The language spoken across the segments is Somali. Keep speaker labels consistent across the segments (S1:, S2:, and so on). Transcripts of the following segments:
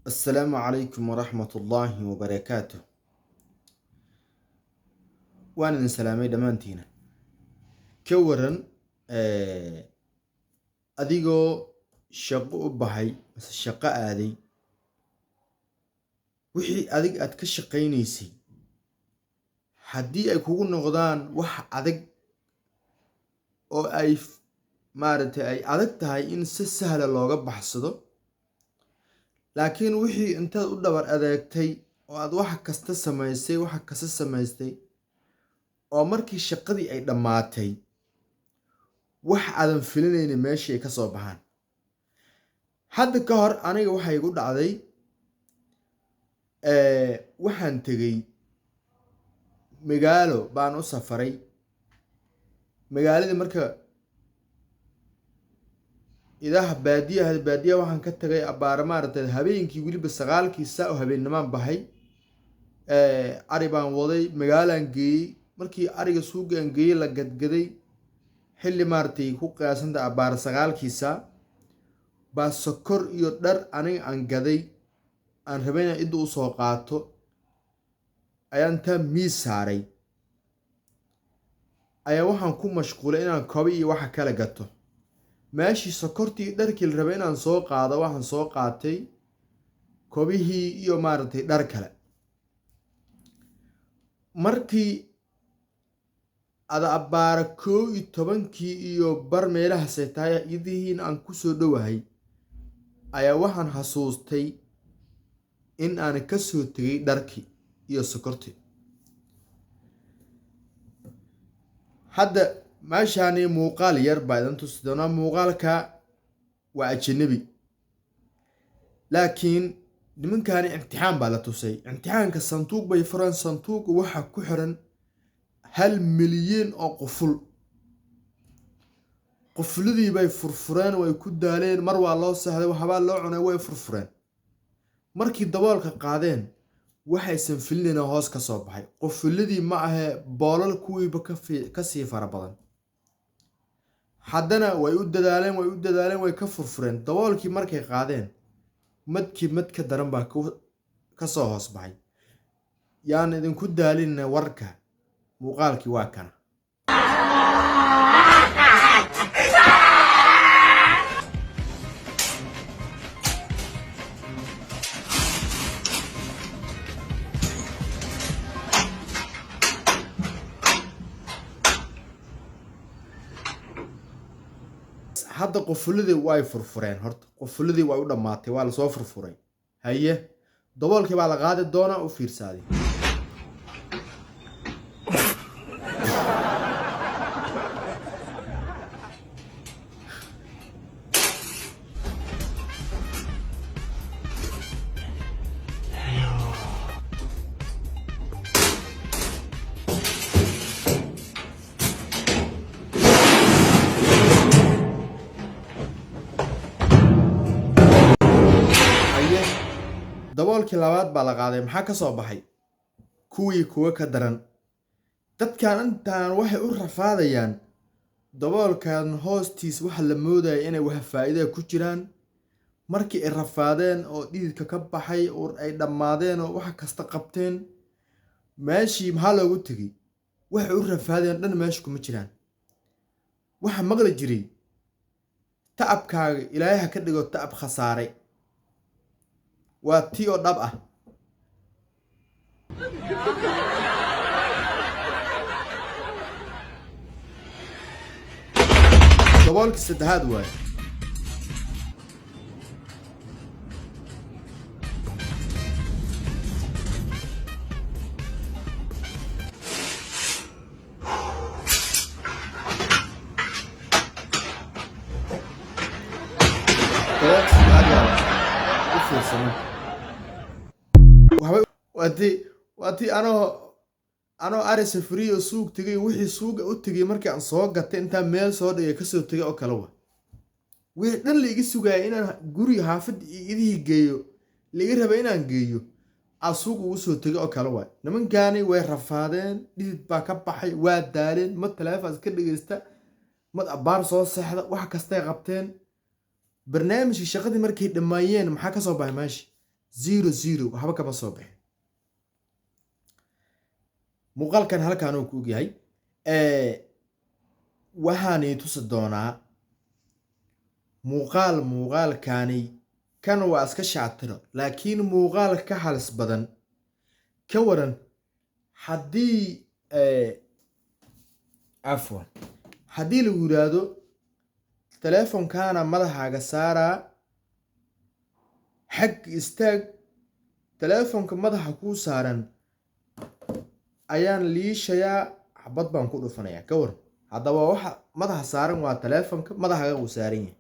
S1: السلام عليكم ورحمة الله وبركاته. وأنا سلامي دمانتينا كورن أديغو شقو بحي بس الشقاء هذه وحي أديغ أتكشقينيسي حدي أكون نغضان أديغ أو مارتي أي أديغ تهي إن سهل اللوغة بحصدو لكن وحي انت أدبر أديغتي وأد كستا سمايستي كستا سمايستي oo markii shaqadii ay dhamaatay wax aadan filanaynin meeshii ay ka soo baxaan. hadda ka hor aniga waxa igu dhacday waxaan tagay magaalo baan u safaray. magaaladii marka idaha baadiyaha waxaan ka tagay abaar maartay habeenkii waliba 9kii saac oo habeennimaan bahay. ari baan waday magaalaan geeyay. markii ariga suugaan geeyay la gadgaday xilli maartay ku qiyaasanta abaar 9kii saac baa sokor iyo dhar aniga aan gaday aan rabayna inta u soo qaato ayaan ta miis saaray ayaa waxaan ku mashquulay inaan kobi iyo waxa kala gato. meeshii sokortii dharkii la rabay inaan soo qaado waxaan soo qaatay kobihii iyo maartay dhar kale. markii ada abaara 11kii iyo bar meelaha seetaaya idihiin aan ku soo dhawahay ayaa waxaan xasuustay in aan ka soo tagay dharkii iyo sokortii. hadda meeshaani muuqaal yar baa idin tusi doonaa. muuqaalka waa ajnabi laakiin nimankaani imtixaan baa la tusay. imtixaanka sanduuq bay furaan. sanduuqa waxa ku xiran 1,000,000 oo quful. qufuladii bay furfureen way ku daaleen. mar waa loo saxday waxbaa loo cunay way furfureen. markii daboolka qaadeen waxaysan filinayna hoos ka soo baxay. qufuladii ma ahee boolal kuwiiba ka sii fara badan. haddana way u dadaaleen way ka furfureen. daboolkii markay qaadeen mad ka daran baa ka soo hoos baxay. yaan idinku daalinna warka. muuqaalkii waa kana. hadda qufuladii way furfureen. horta qufuladii way u dhammaatay waa lasoo furfuray. haye daboolkii baa la qaadi doonaa u fiirsaaday. daboolkii labaad baa la qaaday. maxaa ka soo baxay? kuwa ka daran. dadkan intaan waxay u rafaadayaan daboolkan hoostiis waxa la moodaya inay wax faa'iido ku jiraan. markii ay rafaadeen oo dhididka ka baxay oo ay dhammaadeen oo wax kasta qabteen meeshii maxaa loogu tegay? waxay u rafaadeen dhan meesha kuma jiraan. waxa maqli jiray tacabkaaga ilaahay ha ka dhigo tacab khasaare. waa tii oo dhab ah. daboolkii saddexaad waaye. waatii anoo ari safriyo suuq tagay wixii suuqa u tagay markii aan soo gatay intaan meel soo dhigay kasoo tagay oo kale wa wixii dhan laiga sugaya inaan guriga xaafadda idihii geeyo laiga raba inaan geeyo aan suuq ugu soo tagay oo kale wa. nimankaani way rafaadeen. dhidid baa ka baxay. waa daaleen. mad taleefaas ka dhegaysta mad abaar soo seexda wax kastay qabteen. barnaamijkii shaqadii markay dhammaayeen maxaa ka soo baxay meeshii? zero waxba kama soo bixin. muuqaalkan halkaan uu ku ogyahay waxaanay tusi doonaa muuqaalkaani kan waa iska shaatiro laakiin muuqaal ka halis badan ka waran haddii afwan haddii lagu yiraahdo teleefonkaana madaxaaga saaraa xag istaag teleefonka madaxa kuu saaran ayaan liishayaa xabad baan ku dhufanayaa ka waran haddaba waxa madaxa saaran waa teleefonka madaxaaga uu saaran yahay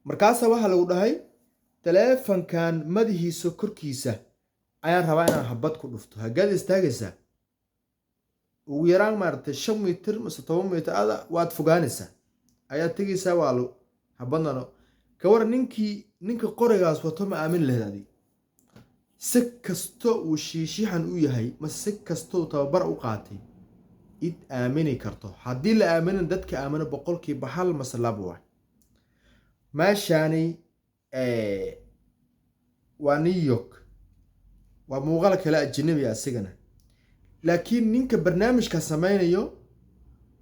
S1: markaasa waxaa lagu dhahay teleefonkan madaxiisa korkiisa ayaan rabaa inaan xabad ku dhufto hagaad istaagaysaa ugu yaraan maaragtay 5 mitir mise 10 mitir waad fogaanaysaa ayaad tegaysaa waa xabadna ka waran ninka qorigaas wato ma aamin lahayd adiga si kasto uu shiishiixan u yahay ma si kasto tababar u qaatay id aamini karto haddii la aaminin dadka aamino boqolkiiba hal masalaba waa meeshaani waa New York waa muuqaal kale ajnabi asigana laakiin ninka barnaamijka sameynayo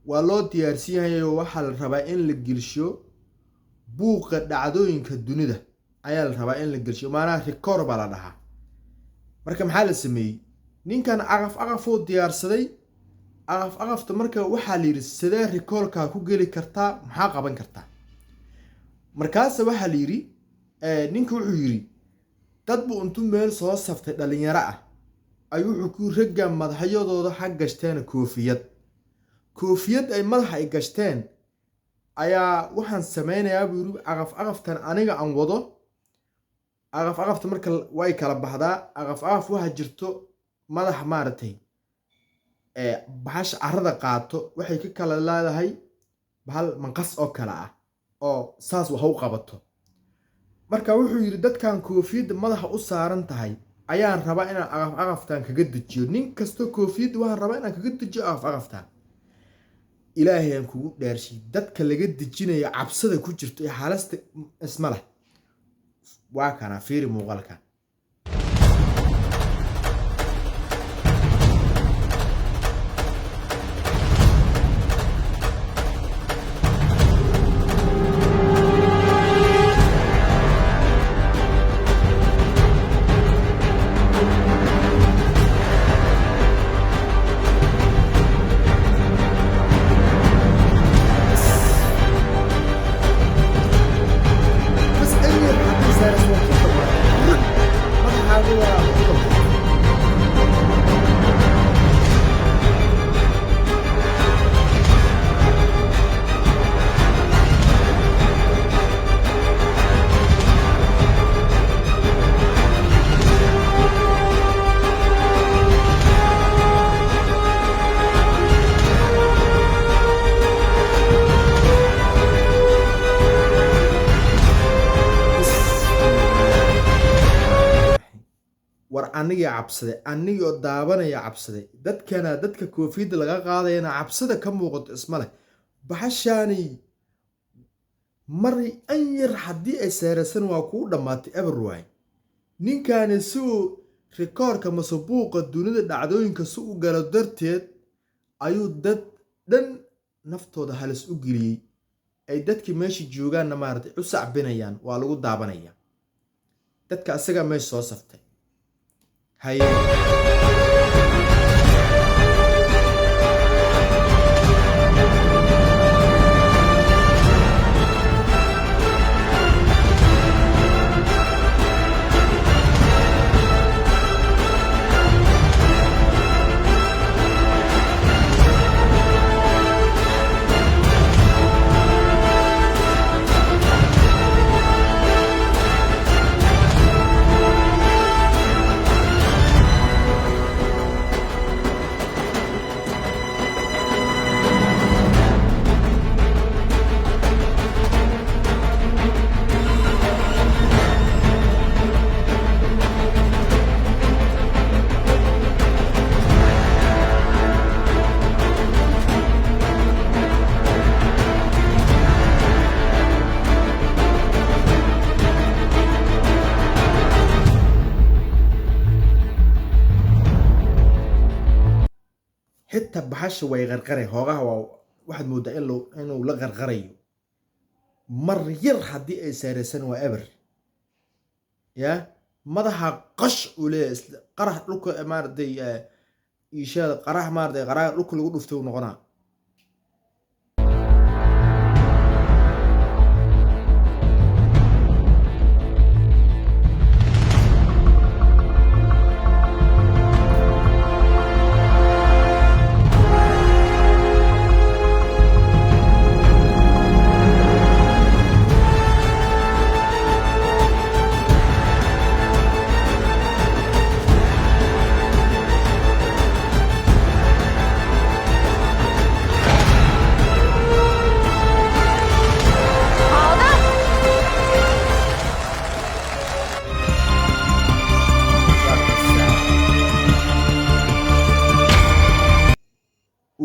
S1: waa loo diyaarsan yahay waxa la rabaa in la gelsho buuqa dhacdooyinka dunida ayaa la rabaa in la gelsho maana record baa la dhahaa marka maxaa la sameeyay ninkan aqaf oo diyaarsaday aqafta marka waxa la yiri sidee recordka ku geli kartaa maxaa qaban kartaa markaas waxa la yiri ninka wuxuu yiri dad buu intuu meel soo saftay dhalinyaro ah ayuu wuxuu ku raga madaxyadooda xaq gashteen koofiyad ay madaxa ay gashteen ayaa waxaan sameynayaa buu yiri aqaftan aniga aan wado aqafta marka way kala baxdaa aqaf waxa jirto madax maartay bahash arada qaato waxay ka kala leedahay bahal manqas oo kala ah oo saas wax u qabato marka wuxuu yiri dadkan koofiyad madaxa u saaran tahay ayaan rabaa inaan aqaftan kaga dajiyo nin kasto koofiyad waxaan rabaa inaan kaga dajiyo aqaftan ilaahay aan kugu dheershay dadka laga dajinayo cabsada ku jirto ee xaalasta isma leh waa kana fiiri muuqaalkan aniga daabanaya cabsaday dadka koofiyada laga qaadayna cabsada ka muuqato isma leh bahashani mari an yar haddii ay saaraysan waa ku dhamaatay everywhere ninkaani suu rikoorka masabuuqa dunida dhacdooyinka si u galo darteed ayuu dad dhan naftooda halis u geliyay ay dadkii meesha joogaanna maartay u sacbinayaan waa lagu daabanaya dadka asaga meesha soo saftay haye baxasha way qarqaray hoogaha waa waxaad moodaa inuu la qarqarayo mar yar haddii ay saaraysan waa eber ya madaxa qash uu leeyahay qarax dhulka maaragtay iishada qarax maaragtay qarax dhulka lagu dhuftay uu noqonaa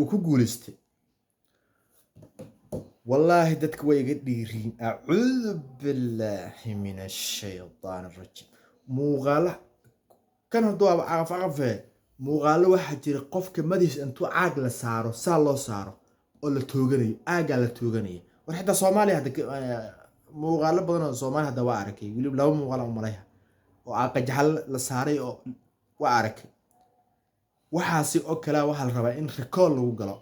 S1: ku guuleystay wallaahi dadka way iga dhiiriin acuudu billaahi min ashaytaan arrajiim muuqaala kan hadduu aqafe muuqaalo waxaa jira qofka madiisa intuu caag la saaro saa loo saaro oo la tooganayo aagaa la tooganaya war xitaa soomaaliya hadda muuqaalo badan oo soomaaliya hadda waa arkay weliba laba muuqaal oo malaya oo aqajaxal la saaray oo waa arkay waxaasi oo kale waxaa la rabaa in rikool lagu galo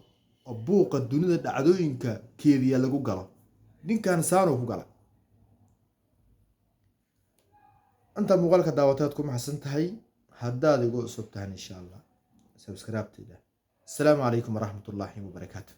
S1: oo buuqa dunida dhacdooyinka keediya lagu galo ninkan saanuu ku gala inta muuqaalka daawataad ku maxsan tahay haddaad igu cusub tahay insha allah subscribe-tayda assalaamu calaykum waraxmatullaahi wabarakaatu